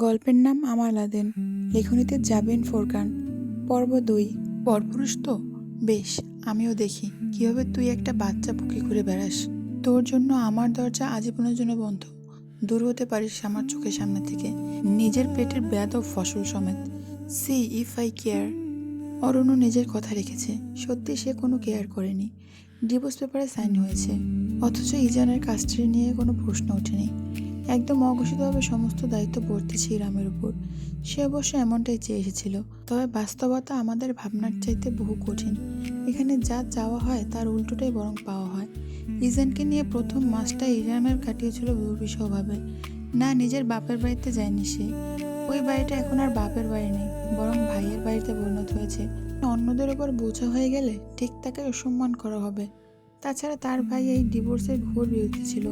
গল্পের নাম আমালাদিন, লেখনীতে জাবিন ফোরকান। পর্ব ২। পরপুরুষ তো বেশ, আমিও দেখি কিভাবে তুই একটা বাচ্চা পুকি ঘুরে বেড়াস। তোর জন্য আমার দরজা আজীবনের জন্য বন্ধ। দূর হতে পারিস আমার চোখের সামনে থেকে, নিজের পেটের বেয়াদব ফসল সমেত। See if I care. Aranya নিজের কথা রেখেছে। সত্যি সে কোনো কেয়ার করেনি। ডিভোর্স পেপারে সাইন হয়েছে, অথচ ইজানের কাস্টাডি নিয়ে কোনো প্রশ্ন ওঠেনি। একদম অঘোষিতভাবে সমস্ত দায়িত্ব বর্তেছে ইরামের উপর। সে অবশ্য এমনটাই চেয়ে এসেছিল, তবে বাস্তবতা আমাদের ভাবনার চাইতে বহু কঠিন। এখানে যা চাওয়া হয় তার উল্টোটাই বরং পাওয়া হয়। ইজানকে নিয়ে প্রথম মাসটা ইরামের কাটিয়েছিল দুর্বিষহভাবে। না, নিজের বাপের বাড়িতে যায়নি সে। ওই বাড়িটা এখন আর বাপের বাড়ি নেই, বরং ভাইয়ের বাড়িতে পরিণত হয়েছে। অন্যদের ওপর বোঝা হয়ে গেলে ঠিক তাকে অসম্মান করা হবে। তাছাড়া তার ভাই এই ডিভোর্সের ঘোর বিরোধী ছিল।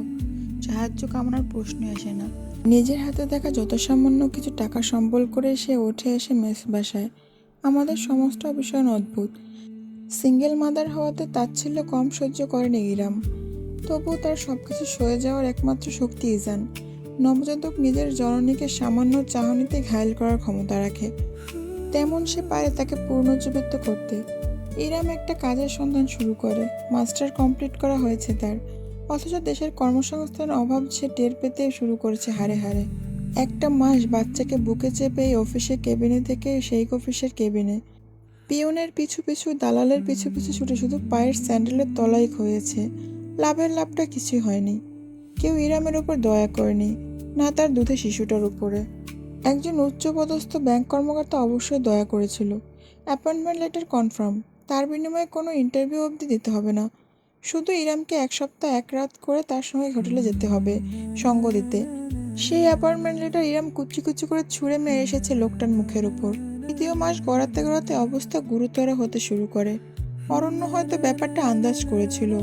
সাহায্য কামনার প্রশ্নই আসে না। নিজের হাতে দেখা যত সামান্য কিছু টাকা সম্বল করে সে উঠে এসে মেস বাসায়। আমাদের সমস্ত বিষয় অদ্ভুত। সিঙ্গেল মাদার হওয়াতে তাচ্ছিল্য কম সহ্য করেনি ইরাম। তবুও তার সবকিছু সয়ে যাওয়ার একমাত্র শক্তি ইজান। নবজাতক নিজের জননীকে সামান্য চাহনিতে ঘায়েল করার ক্ষমতা রাখে, তেমন সে পারে তাকে পুনর্জীবিত করতে। ইরাম একটা কাজের সন্ধান শুরু করে। মাস্টার কমপ্লিট করা হয়েছে তার, অথচ দেশের কর্মসংস্থানের অভাব সে টের পেতে শুরু করেছে হারে হারে। একটা মাস বাচ্চাকে বুকে চেপে এই অফিসের কেবিনে থেকে সেই অফিসের কেবিনে, পিয়নের পিছু পিছু, দালালের পিছু পিছু ছুটে শুধু পায়ের স্যান্ডেলের তলাই হয়েছে। লাভটা কিছুই হয়নি। কেউ ইরামের উপর দয়া করেনি, না তার দুধে শিশুটার উপরে। একজন উচ্চপদস্থ ব্যাংক কর্মকর্তা অবশ্যই দয়া করেছিল। অ্যাপয়েন্টমেন্ট লেটার কনফার্ম, তার বিনিময়ে কোনো ইন্টারভিউ অবধি দিতে হবে না। শুধু ইরামকে এক সপ্তাহ এক রাত করে তার সঙ্গে হোটেলে যেতে হবে সঙ্গ দিতে। সেই অ্যাপয়েন্টমেন্ট লেটার ইরাম কুচি কুচি করে ছুঁড়ে মেরে এসেছে লোকটার মুখের উপর। দ্বিতীয় মাস গড়াতে গড়াতে অবস্থা গুরুতর হতে শুরু করে। অরণ্য হয়তো ব্যাপারটা আন্দাজ করেছিল।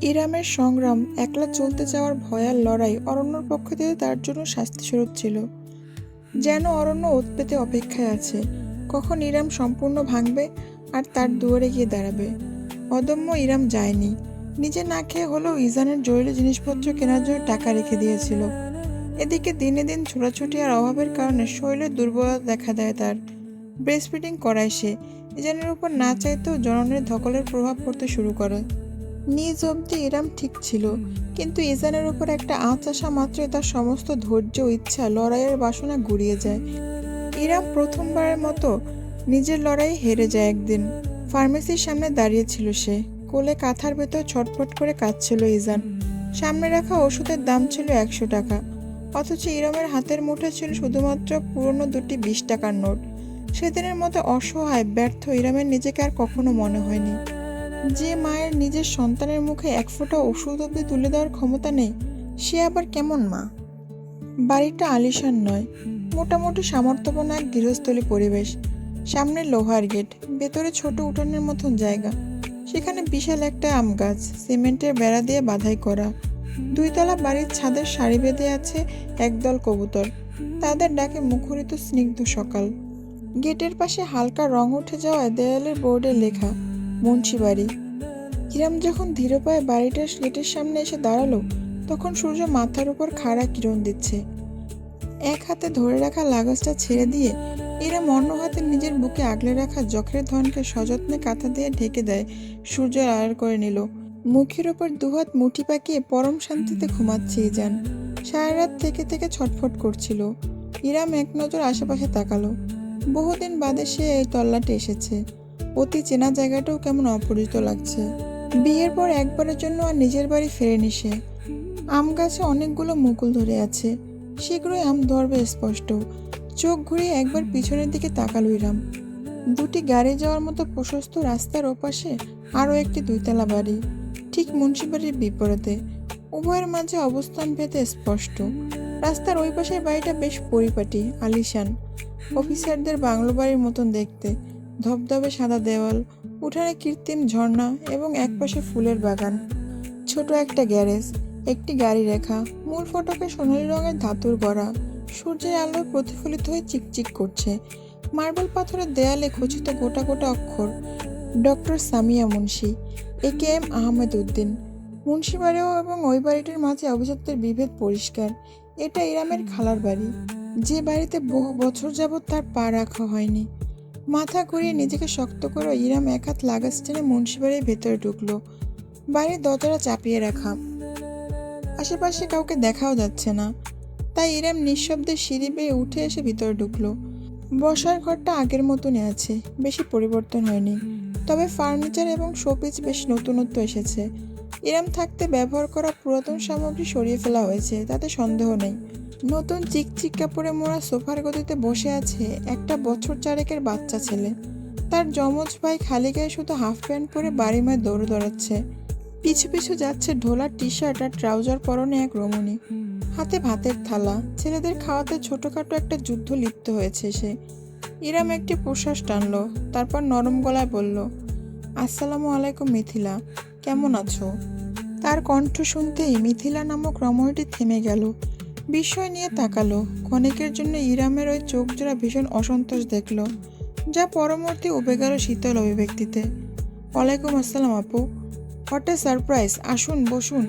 ইরামের সংগ্রাম, একলা চলতে যাওয়ার ভয়াল লড়াই অরণ্যর পক্ষ থেকে তার জন্য শাস্তিস্বরূপ ছিল। যেন অরণ্য ওত পেতে অপেক্ষায় আছে, কখন ইরাম সম্পূর্ণ ভাঙবে আর তার দুয়ারে গিয়ে দাঁড়াবে। অদম্য ইরাম যায়নি। নিজে না খেয়ে হলেও ইজানের জরুরি জিনিসপত্র কেনার জন্য টাকা রেখে দিয়েছিল। এদিকে দিনে দিন ছোটাছুটি আর অভাবের কারণে শরীরের দুর্বলতা দেখা দেয় তার। ব্রেস্ট ফিডিং করায় সে। ইজানের উপর না চাইতেও জননের ধকলের প্রভাব পড়তে শুরু করে। নিজ অবধি ইরাম ঠিক ছিল, কিন্তু ইজানের উপর একটা আঁচ আসা মাত্রই তার সমস্ত ধৈর্য, ইচ্ছা, লড়াইয়ের বাসনা গুড়িয়ে যায়। ইরাম প্রথমবারের মতো নিজের লড়াই হেরে যায় একদিন। ফার্মেসির সামনে দাঁড়িয়েছিল সে। কোলে কাঁথার ভেতর ছটফট করে কাঁদছিল ইজান। সামনে রাখা ওষুধের দাম ছিল ১০০ টাকা, অথচ ইরামের হাতের মুঠে ছিল শুধুমাত্র পুরনো দুটি ২০ টাকার নোট। সেদিনের মতো অসহায়, ব্যর্থ ইরামের নিজেকে আর কখনো মনে হয়নি। যে মায়ের নিজের সন্তানের মুখে এক ফোঁটা ওষুধ অবধি তুলে দেওয়ার ক্ষমতা নেই, সে আবার কেমন মা? বাড়িটা আলিশান নয়, মোটামুটি সামর্থ্যবান এক গৃহস্থলী পরিবেশ। সামনে লোহার গেট, ভেতরে ছোট উঠোনের মতন জায়গা। সেখানে বিশাল একটা আম গাছ, সিমেন্টের বেড়া দিয়ে বাঁধাই করা। ২ তলা বাড়ির ছাদের সারি বেঁধে আছে একদল কবুতর, তাদের ডাকে মুখরিত স্নিগ্ধ সকাল। গেটের পাশে হালকা রং উঠে যাওয়ায় দেয়ালের বোর্ডে লেখা মুন্সিবাড়ি। ইরাম যখন ধীর পায়ে বাড়িটার গেটের সামনে এসে দাঁড়ালো, তখন সূর্য মাথার উপর খাড়া কিরণ দিচ্ছে। এক হাতে ধরে রাখা লাগেজটা ছেড়ে দিয়ে ইরাম অন্য হাতে নিজের বুকে আগলে রাখা যখের ধনকে সযত্নে কাঁথা দিয়ে ঢেকে দেয়। সূর্য আড়াল করে নিল। মুখের ওপর দুহাত মুঠি পাকিয়ে পরম শান্তিতে ঘুমাচ্ছে ইজান। সারা রাত থেকে থেকে ছটফট করছিল। ইরাম এক নজর আশেপাশে তাকালো। বহুদিন বাদে সে এই তল্লাটে এসেছে। অতি চেনা জায়গাটাও কেমন অপরিচিত লাগছে। বিয়ের পর একবারের জন্য আর নিজের বাড়ি ফেরেনি সে। আম গাছে অনেকগুলো মুকুল ধরে আছে, শীঘ্রই আম ধরবে স্পষ্ট। চোখ ঘুরিয়ে একবার পিছনের দিকে তাকালো ইরাম। দুটি গাড়ি যাওয়ার মতো প্রশস্ত রাস্তার ওপাশে আরও একটি ২ তলা বাড়ি, ঠিক মুন্সিবাড়ির বিপরীতে। উভয়ের মাঝে অবস্থান ভেদে স্পষ্ট। রাস্তার ওই পাশের বাড়িটা বেশ পরিপাটি, আলিশান, অফিসারদের বাংলো বাড়ির মতন দেখতে। ধবধবে সাদা দেওয়াল, উঠানে কৃত্রিম ঝর্ণা এবং একপাশে ফুলের বাগান। ছোট একটা গ্যারেজ, একটি গাড়ি রেখা, মূল ফটকে সোনালি রঙের ধাতুর গড়া, সূর্যের আলোয় প্রতিফলিত হয়ে চিকচিক করছে। মার্বেল পাথরের দেয়ালে খচিত গোটা গোটা অক্ষর, ডক্টর সামিয়া মুন্সি, AKM আহমেদ উদ্দিন। মুন্সি বাড়িও এবং ওই বাড়িটির মাঝে অভিজাতদের বিভেদ পরিষ্কার। এটা ইরামের খালার বাড়ি, যে বাড়িতে বহু বছর যাবৎ তার পা রাখা হয়নি। মাথা ঘুরিয়ে নিজেকে শক্ত করে ইরাম এক হাত লাগেজ টেনে মুন্সিবাড়ির ভেতরে ঢুকলো। বাড়ির দরজাটা চাপিয়ে রাখা, আশেপাশে কাউকে দেখাও যাচ্ছে না, তাই ইরাম নিঃশব্দে সিঁড়ি বেয়ে উঠে এসে ভিতরে ঢুকলো। বসার ঘরটা আগের মতনই আছে, বেশি পরিবর্তন হয়নি, তবে ফার্নিচার এবং শোপিস বেশ নতুনত্ব এসেছে। ইরাম থাকতে ব্যবহার করা পুরাতন সামগ্রী সরিয়ে ফেলা হয়েছে, তাতে সন্দেহ নেই। নতুন চিকচিক কাপড়ে মোড়া সোফার গদিতে বসে আছে একটা বছর চারেকের বাচ্চা ছেলে। তার যমজ ভাই খালি গায়ে শুধু হাফ প্যান্ট পরে বাড়িময় দৌড়ে দৌড়াচ্ছে। পিছু পিছু যাচ্ছে ঢোলা টি শার্ট আর ট্রাউজার পরনে এক রমণী, হাতে ভাতের থালা। ছেলেদের খাওয়াতে ছোটখাটো একটা যুদ্ধ লিপ্ত হয়েছে সে। ইরাম একটি প্রশ্বাস টানলো, তারপর নরম গলায় বলল, আসসালামু আলাইকুম মিথিলা, কেমন আছো? তার কণ্ঠ শুনতেই মিথিলা নামক রমণীটি থেমে গেল, বিস্ময় নিয়ে তাকালো। ক্ষণিকের জন্য ইরামের ওই চোখ জোড়া ভীষণ অসন্তোষ দেখল, যা পরবর্তী উবে গেল শীতল অভিব্যক্তিতে। ওয়ালাইকুম আসসালাম আপু, হোয়াট এ সারপ্রাইজ, আসুন বসুন।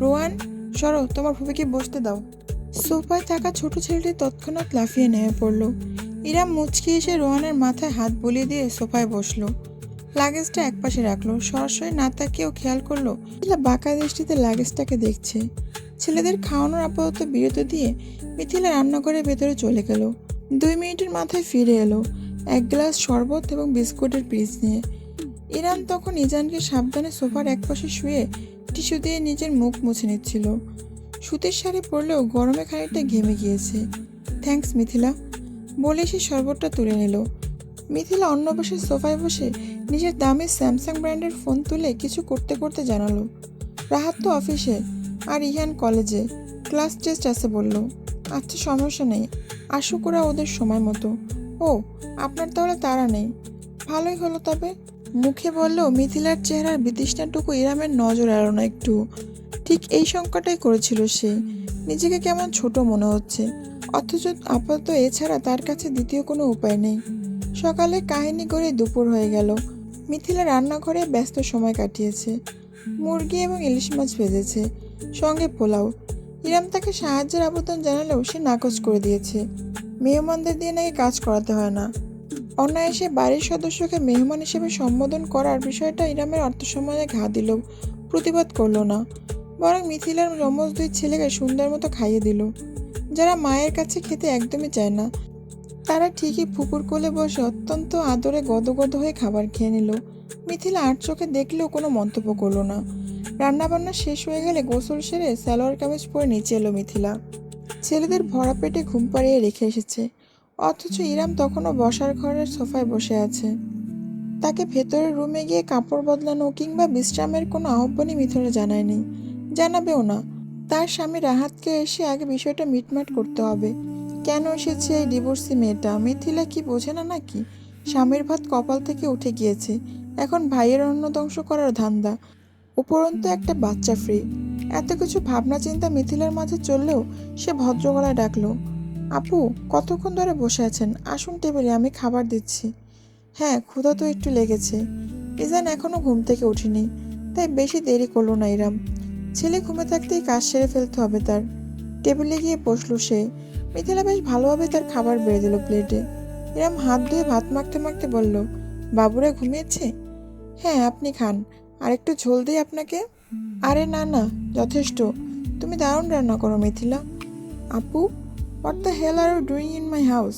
রোয়ান, সরো, তোমার ফুপিকে বসতে দাও। সোফায় থাকা ছোট ছেলেটি তৎক্ষণাৎ লাফিয়ে নেমে পড়ল। ইরাম মুচকি এসে রোহানের মাথায় হাত বুলিয়ে দিয়ে সোফায় বসলো। লাগেজটা একপাশে রাখলো, সরাসরি না তাকিয়েও খেয়াল করলো মিথিলা বাঁকা দৃষ্টিতে লাগেজটাকে দেখছে। ছেলেদের খাওয়ানোর আপাতত বিরতি দিয়ে মিথিলা রান্নাঘরের ভেতরে চলে গেল। 2 মিনিটের মাথায় ফিরে এলো এক গ্লাস শরবত এবং বিস্কুটের পিস নিয়ে। ইরাম তখন ইজানকে সাবধানে সোফার একপাশে শুয়ে টিস্যু দিয়ে নিজের মুখ মুছে নিচ্ছিল। সুতির শাড়ি পরলেও গরমে খানিকটা ঘেমে গিয়েছে। থ্যাঙ্কস মিথিলা, বলে সে শরবতটা তুলে নিল। মিথিলা অন্য পাশে সোফায় বসে নিজের দামি স্যামসাং ব্র্যান্ডের ফোন তুলে কিছু করতে করতে জানালো, রাহাত তো অফিসে আর ইহান কলেজে, ক্লাস টেস্ট আছে বলল। আচ্ছা সমস্যা নেই, আসুক ওরা ওদের সময় মতো। ও, আপনার তাহলে তাড়া নেই, ভালোই হলো তবে। মুখে বললেও মিথিলার চেহারার বিতৃষ্ণাটুকু ইরামের নজর এড়ালো না একটু। ঠিক এই শঙ্কাটাই করেছিল সে, নিজেকে কেমন ছোট মনে হচ্ছে, অথচ আপাতত এছাড়া তার কাছে দ্বিতীয় কোনো উপায় নেই। সকালে কাহিনী করে দুপুর হয়ে গেল। মিথিলা রান্নাঘরে ব্যস্ত সময় কাটিয়েছে, মুরগি এবং ইলিশ মাছ ভেজেছে, সঙ্গে পোলাও। ইরাম তাকে সাহায্যের আবেদন জানালেও সে নাকচ করে দিয়েছে। মেহমানদের দিয়ে নাকি কাজ করাতে হয় না। অনায়াসে বাড়ির সদস্যকে মেহমান হিসেবে সম্বোধন করার বিষয়টা ইরামের আত্মসম্মানে ঘা দিল, প্রতিবাদ করলো না, বরং মিথিলার যমজ 2 ছেলেকে সুন্দর মতো খাইয়ে দিল। যারা মায়ের কাছে খেতে একদমই চায় না, তারা ঠিকই ফুপুর কোলে বসে অত্যন্ত আদরে গদগদ হয়ে খাবার খেয়ে নিল। মিথিলা আর চোখে দেখলেও কোনো মন্তব্য করলো না। রান্নাবান্না শেষ হয়ে গেলে গোসল সেরে সালোয়ার কামিজ পরে নিচে এলো মিথিলা। ছেলেদের ভরা পেটে ঘুম পাড়িয়ে রেখে এসেছে, অথচ ইরাম তখনও বসার ঘরের সোফায় বসে আছে। তাকে ভেতরের রুমে গিয়ে কাপড় বদলানো কিংবা বিশ্রামের কোনো আহ্বানই মিথিলা জানায়নি, জানাবেও না। তার স্বামী রাহাতকে এসে আগে বিষয়টা মিটমাট করতে হবে। কেন এসেছে এই ডিভোর্সি মেয়েটা? মিথিলা কি বোঝে না নাকি স্বামীর ভাত কপাল থেকে উঠে গিয়েছে, এখন ভাইয়ের অন্ন ধ্বংস করার ধান্দা, উপরন্তু একটা বাচ্চা ফ্রি। এত কিছু ভাবনা চিন্তা মিথিলার মাঝে চললেও সে ভদ্র গলায় ডাকলো, আপু, কতক্ষণ ধরে বসে আছেন? আসুন টেবিলে, আমি খাবার দিচ্ছি। হ্যাঁ, ক্ষুধা তো একটু লেগেছে। ইজান এখনো ঘুম থেকে উঠেনি, তাই বেশি দেরি করলো না ইরাম। ছেলে ঘুমে থাকতেই কাজ সেরে ফেলতে হবে তার। টেবিলে গিয়ে বসলো সে। মিথিলা বেশ ভালোভাবে তার খাবার বেড়ে দিল প্লেটে। ইরাম হাত ধুয়ে ভাত মাখতে মাখতে বলল, বাবুরা ঘুমিয়েছে? হ্যাঁ, আপনি খান, আর একটু ঝোল দিই আপনাকে? আরে না না, যথেষ্ট। তুমি দারুণ রান্না করো মিথিলা। আপু, what the hell are you doing in my house?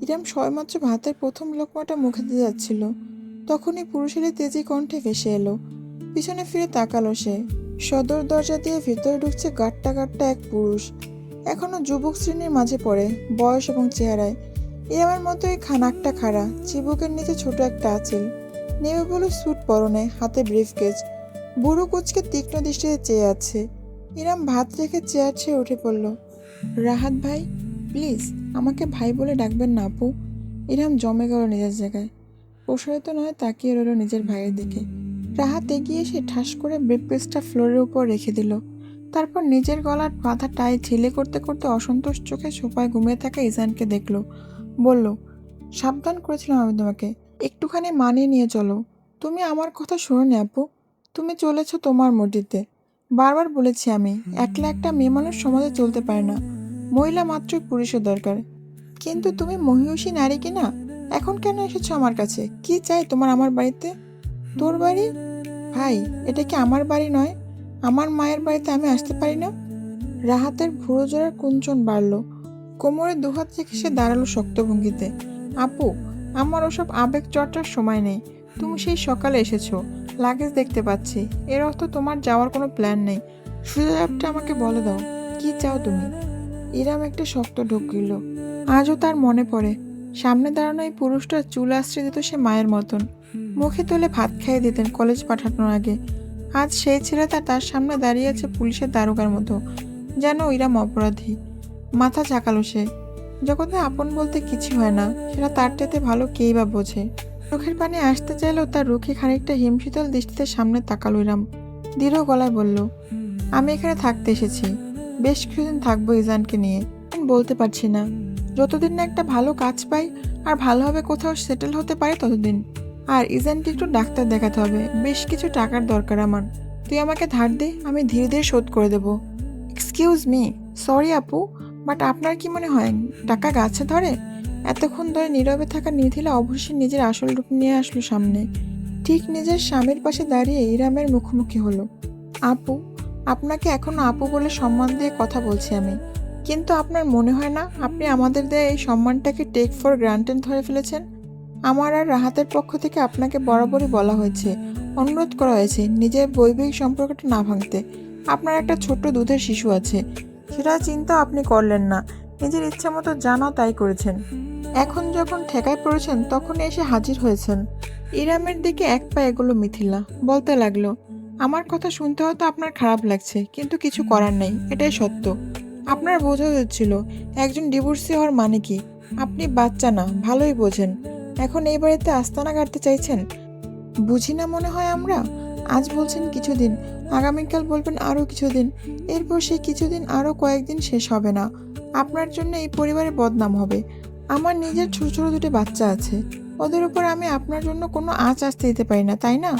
Iram সবেমাত্র ভাতের প্রথম লোকমাটা মুখে দিয়ে যাচ্ছিল, তখনই পুরুষের তেজি কণ্ঠে ভেসে এলো। পিছনে ফিরে তাকালো সে। সদর দরজা দিয়ে ভিতরে ঢুকছে গাট্টা গাট্টা এক পুরুষ, এখনো যুবক শ্রেণীর মাঝে পড়ে বয়স এবং চেহারায়। ইরামের মতোই খানাকটা খাড়া, চিবুকের নিচে ছোট একটা আঁচিল, নেভি ব্লু স্যুট পরনে, হাতে ব্রিফকেস। বুড়ো কুচকে তীক্ষ্ণ দৃষ্টিতে চেয়ে আছে। ইরাম ভাত রেখে চেয়ার ছেড়ে উঠে পড়ল। রাহাত ভাই, প্লিজ আমাকে ভাই বলে ডাকবেন না আপু। ইরাম জমে গেল নিজের জায়গায়, প্রসারিত নয় তাকিয়ে রইল নিজের ভাইয়ের দিকে। রাহাত এগিয়ে এসে ঠাস করে ব্রিফকেসটা ফ্লোরের উপর রেখে দিল, তারপর নিজের গলার বাঁধা টাই ঢিলে করতে করতে অসন্তোষ চোখে সোফায় ঘুমিয়ে থাকা ইজানকে দেখল। বলল, সাবধান করেছিলাম আমি তোমাকে, একটুখানি মানিয়ে নিয়ে চলো। তুমি আমার কথা শোনোনি আপু, তুমি চলেছ তোমার মর্জিতে। বারবার বলেছি আমি, একলা একটা মেয়ে মানুষ সমাজে চলতে পারে না। মহিলা মাত্রই পুরুষের দরকার। কিন্তু তুমি মহিষী নারী কিনা? এখন কেন এসেছো আমার কাছে? কি চাই তোমার আমার বাড়িতে? তোর বাড়ি? ভাই, এটা কি আমার বাড়ি নয়? আমার মায়ের বাড়িতে আমি আসতে পারি না? রাহাতের ভুরু জোড়ার কুঞ্চন বাড়ল। কোমরে দুহাত রেখে সে দাঁড়ালো শক্ত ভঙ্গিতে। আপু, আমার ওসব আবেগ চর্চার সময় নেই। তুমি সেই সকালে এসেছো, লাগেজ দেখতে পাচ্ছি। এর অর্থ তোমার যাওয়ার কোনো প্ল্যান নেই। সোজাসাপটা আমাকে বলে দাও, কি চাও তুমি? ইরাম একটা শক্ত ঢোক গিলল। আজও তার মনে পড়ে, সামনে দাঁড়ানো এই পুরুষটার চুল আশ্রয় দিত সে মায়ের মতন। মুখে তুলে ভাত খাইয়ে দিতেন কলেজ পাঠানোর আগে। আজ সেই ছেলেটা তার সামনে দাঁড়িয়ে আছে পুলিশের দারোগার মতো, যেন ইরাম অপরাধী। মাথা ঝাঁকালো সে। জগতে আপন বলতে কিছু হয় না, সেটা তার চাইতে ভালো কেই বা বোঝে। চোখের পানি আসতে চাইলেও তার রুখে খানিকটা হিমশীতল দৃষ্টিতে সামনে তাকালো ইরাম। দৃঢ় গলায় বলল, আমি এখানে থাকতে এসেছি। বেশ কিছুদিন থাকবো ইজানকে নিয়ে। বলতে পারছি না। যতদিন না একটা ভালো কাজ পাই আর ভালোভাবে কোথাও সেটেল হতে পারি ততদিন। আর ইজানকে একটু ডাক্তার দেখাতে হবে, বেশ কিছু টাকার দরকার আমার। তুই আমাকে ধার দে, আমি ধীরে ধীরে শোধ করে দেবো। এক্সকিউজ মি, সরি আপু, বাট আপনার কি মনে হয় টাকা গাছে ধরে? এতক্ষণ ধরে নীরবে থাকা মিথিলা অবশ্যই নিজের আসল রূপ নিয়ে আসলো সামনে। ঠিক নিজের স্বামীর পাশে দাঁড়িয়ে ইরামের মুখোমুখি হলো। আপু, আপনাকে এখনো আপু বলে সম্মান দিয়ে কথা বলছি আমি। কিন্তু আপনার মনে হয় না আপনি আমাদের দেয়া এই সম্মানটাকে টেক ফর গ্রান্টেড ধরে ফেলেছেন? আমার আর রাহাতের পক্ষ থেকে আপনাকে বরাবরই বলা হয়েছে, অনুরোধ করা হয়েছে নিজের বৈবাহিক সম্পর্কটা না ভাঙতে। আপনার একটা ছোট্ট দুধের শিশু আছে, সেটা চিন্তা আপনি করলেন না। নিজের ইচ্ছা মতো জানা তাই করেছেন। এখন যখন ঠেকায় পড়েছেন তখন এসে হাজির হয়েছেন। ইরামের দিকে এক পা এগোলো মিথিলা, বলতে লাগলো, আমার কথা শুনতে হয়তো আপনার খারাপ লাগছে, কিন্তু কিছু করার নেই, এটাই সত্য। আপনার বোঝা হচ্ছিল একজন ডিভোর্সি হওয়ার মানে কি। আপনি বাচ্চা না, ভালোই বোঝেন। এখন এই বাড়িতে আস্তানা গাড়তে চাইছেন? বুঝি না মনে হয় আমরা? আজ বলছেন কিছুদিন, আগামীকাল বলবেন আরও কিছুদিন, এরপর সেই কিছুদিন আরও কয়েকদিন শেষ হবে না। আপনার জন্য এই পরিবারে বদনাম হবে। আমার নিজের ছোট ছোট দুটো বাচ্চা আছে, ওদের উপর আমি আপনার জন্য কোনো আঁচ আসতে দিতে পারি না, তাই না?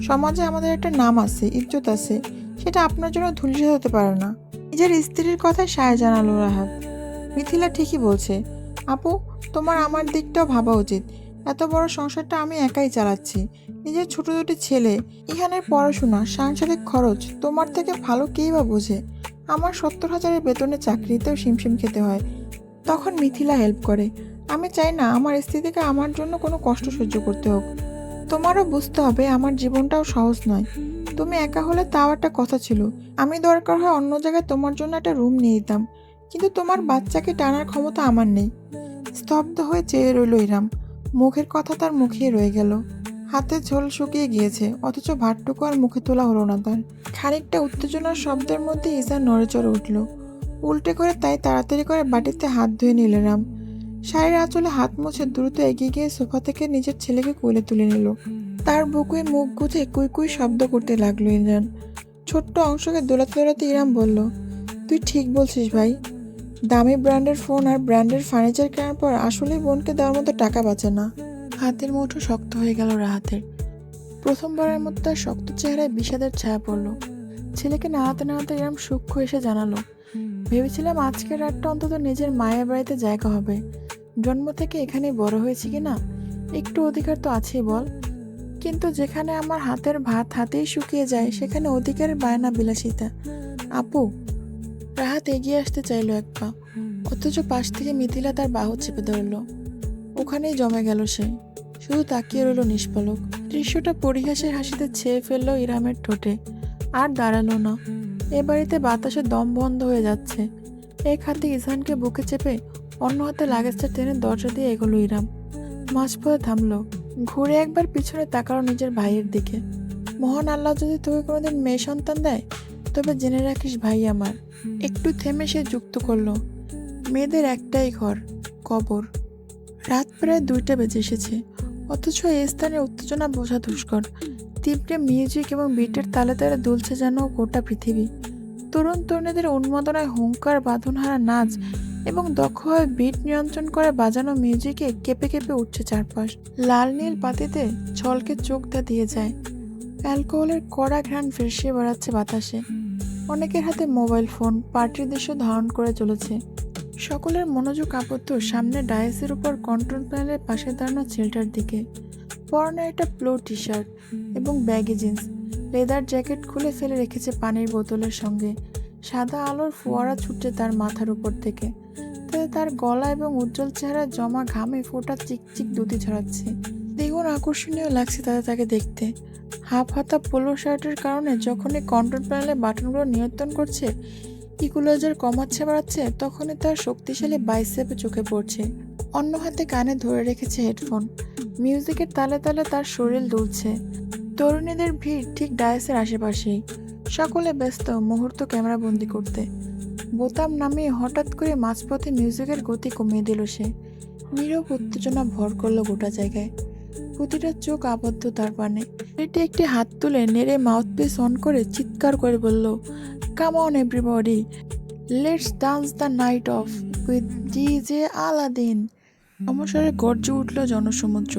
সমাজে আমাদের একটা নাম আছে, ইজ্জত আছে, সেটা আপনার জন্য ধূলিসাৎ হতে পারে না। নিজের স্ত্রীর কথায় সায় জানালো রাহাত। মিথিলা ঠিকই বলছে। আপু, তোমার আমার দিকটাও ভাবা উচিত। এত বড় সংসারটা আমি একাই চালাচ্ছি। নিজের ছোট দুটি ছেলে, ইহানের পড়াশোনা, সাংসারিক খরচ তোমার থেকে ভালো কেই বা বোঝে। আমার 70,000-এর বেতনে চাকরিতেও শিমশিম খেতে হয়, তখন মিথিলা হেল্প করে। আমি চাই না আমার স্ত্রী থেকে আমার জন্য কোনো কষ্ট সহ্য করতে হোক। তোমারও বুঝতে হবে আমার জীবনটাও সহজ নয়। তুমি একা হলে তাও একটা কথা ছিল, আমি দরকার হয় অন্য জায়গায় তোমার জন্য একটা রুম নিয়ে দিতাম। কিন্তু তোমার বাচ্চাকে টানার ক্ষমতা আমার নেই। স্তব্ধ হয়ে চেয়ে রইল ইরাম। মুখের কথা তার মুখেই রয়ে গেল। হাতে ঝোল শুকিয়ে গিয়েছে, অথচ ভাতটুকু আর মুখে তোলা হলো না তার। খানিকটা উত্তেজনার শব্দের মধ্যে ইসা নড়েচড়ে উঠল। উল্টে করে তাই তাড়াতাড়ি করে বাটিতে হাত ধুয়ে নিল রাম। শাড়ির আঁচলে হাত মুছে দ্রুত এগিয়ে গিয়ে সোফা থেকে নিজের ছেলেকে কোলে তুলে নিল। তার বুকে মুখ গুঁজে কুই কুই শব্দ করতে লাগলো ইমরান। ছোট্ট অংশকে দোলাতে দোলাতে ইরাম বলল, তুই ঠিক বলছিস ভাই। দামি ব্র্যান্ডের ফোন আর ব্র্যান্ডের ফার্নিচার কেনার পর আসলেই বোনকে দেওয়ার মতো টাকা বাঁচে না। হাতের মুঠো শক্ত হয়ে গেল রাহাতের। প্রথমবারের মতো তার শক্ত চেহারায় বিষাদের ছায়া পড়ল। ছেলেকে নাড়াতে নাড়াতে ইরাম সূক্ষ্ম এসে জানালো, ভেবেছিলাম আজকের রাতটা অন্তত নিজের মায়ের বাড়িতে জায়গা হবে। জন্ম থেকে এখানেই বড় হয়েছি কিনা, একটু অধিকার তো আছেই বল। কিন্তু যেখানে আমার হাতের ভাত হাতেই শুকিয়ে যায়, সেখানে অধিকারের বায়না বিলাসিতা। আপু। রাহাত এগিয়ে আসতে চাইল এক পা, অথচ পাশ থেকে মিথিলা তার বাহু চেপে ধরল। ওখানেই জমে গেল সে, শুধু তাকিয়ে রইল নিষ্পলক। দৃশ্যটা পরিহাসের হাসিতে ছেয়ে ফেলল ইরামের ঠোঁটে। আর দাঁড়ালো না। এ বাড়িতে বাতাসে দম বন্ধ হয়ে যাচ্ছে। এক হাতে ইসানকে বুকে চেপে অন্য হাতে লাগেজটা টেনে দরজা দিয়ে এগোলো ইরাম। মাঝপথে থামলো, ঘুরে একবার পিছনে তাকালো নিজের ভাইয়ের দিকে। মহান আল্লাহ যদি তোকে কোনোদিন মেয়ে সন্তান দেয়, তবে জেনে রাখিস ভাই আমার। একটু থেমে সে যুক্ত করলো, মেয়েদের একটাই ঘর, কবর। রাত প্রায় 2টা বেজে এসেছে, অথচ এই স্থানে উত্তেজনা বোঝা দুষ্কর। তীব্র মিউজিক এবং বিটের তালে তালে দুলছে যেন গোটা পৃথিবী। তরুণ তরুণীদের উন্মাদনায় হুঙ্কার, বাঁধনহারা নাচ এবং দক্ষভাবে বিট নিয়ন্ত্রণ করে বাজানো মিউজিকে কেঁপে কেঁপে উঠছে চারপাশ। লাল নীল বাতিতে ছলকে চোখ দিয়ে যায়। অ্যালকোহলের কড়া ঘ্রাণ ভেসে বেড়াচ্ছে বাতাসে। অনেকের হাতে মোবাইল ফোন পার্টির দৃশ্য ধারণ করে চলেছে। সকলের মনোযোগ আবদ্ধ সামনে ডায়াসের উপর কন্ট্রোল প্যানেলের পাশে দাঁড়ানো ছেলেটার দিকে। পরনে একটা প্লো টি শার্ট এবং ব্যাগি জিন্স, লেদার জ্যাকেট খুলে ফেলে রেখেছে পানির বোতলের সঙ্গে। সাদা আলোর ফোয়ারা ছুটছে তার মাথার উপর থেকে, তাতে তার গলা এবং উজ্জ্বল চেহারা জমা ঘামে ফোটা চিকচিক দুধি ছড়াচ্ছে। দ্বিগুণ আকর্ষণীয় লাগছে তাকে দেখতে। হাফ হাতা পোলো শার্টের কারণে যখনই কন্ট্রোল প্যানেলের বাটনগুলো নিয়ন্ত্রণ করছে, ইকুলাইজার কমাচ্ছে বাড়াচ্ছে, তখনই তার শক্তিশালী বাইসেপে চোখে পড়ছে। অন্য হাতে কানে ধরে রেখেছে হেডফোন। মিউজিকের তালে তালে তার শরীর দুলছে। তরুণীদের ভিড় ঠিক ডায়াসের আশেপাশেই। সকলে ব্যস্ত মুহূর্ত ক্যামেরাবন্দি করতে। বোতাম নামিয়ে হঠাৎ করে মাঝপথে মিউজিকের গতি কমিয়ে দিল সে। নীরব উত্তেজনা ভর করলো গোটা জায়গায়। প্রতিটা চোখ আবদ্ধ তার পানে। এটি একটি হাত তুলে নেড়ে মাউথপিস অন করে চিৎকার করে বলল, come on everybody, let's dance the night off with DJ Aladdin. সমস্যারে গর্জে উঠল জনসমুদ্র।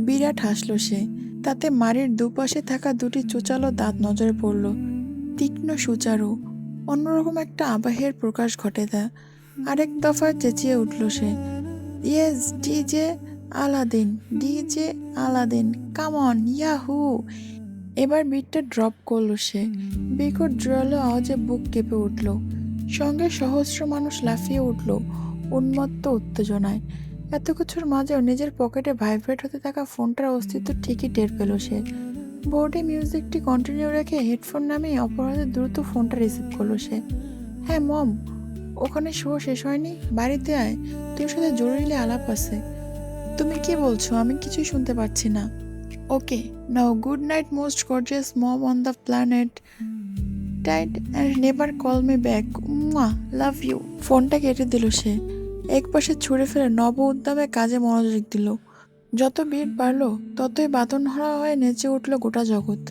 বিরাট হাসল সে। তাতে মারির দুপাশে থাকা দুটি চোচালো দাঁত নজরে পড়ল। তীক্ষ্ণ সুচারু, অন্যরকম একটা আবাহের প্রকাশ ঘটে তা। আরেক দফায় চেঁচিয়ে উঠল সে, yes DJ Aladdin, DJ Aladdin, come on yahoo. এবার বিটটা ড্রপ করলো সে। বিকট জোরালো আওয়াজে বুক কেঁপে উঠল। সঙ্গে সহস্র মানুষ লাফিয়ে উঠল উন্মত্ত উত্তেজনায়। এত কিছুর মাঝেও নিজের পকেটে ভাইব্রেট হতে থাকা ফোনটার অস্তিত্ব ঠিকই টের পেল সে। বোর্ডে মিউজিকটি কন্টিনিউ রেখে হেডফোন নামিয়ে অপর হাতে দ্রুত ফোনটা রিসিভ করলো সে। হ্যাঁ মম, ওখানে শো শেষ হয়নি, বাড়িতে আয়, তোর সাথে জরুরি আলাপ আছে। তুমি কি বলছো? আমি কিছুই শুনতে পাচ্ছি না। Okay, now good night most gorgeous mom on the planet, tight and never call me back, love you. ফোনটা কেটে দিল সে। এক পাশে ছুঁড়ে ফেলে নব উদ্যমে কাজে মনোযোগ দিল। যত ভিড় বাড়ল ততই বাঁধনহারা হয়ে নেচে উঠল গোটা জগৎ।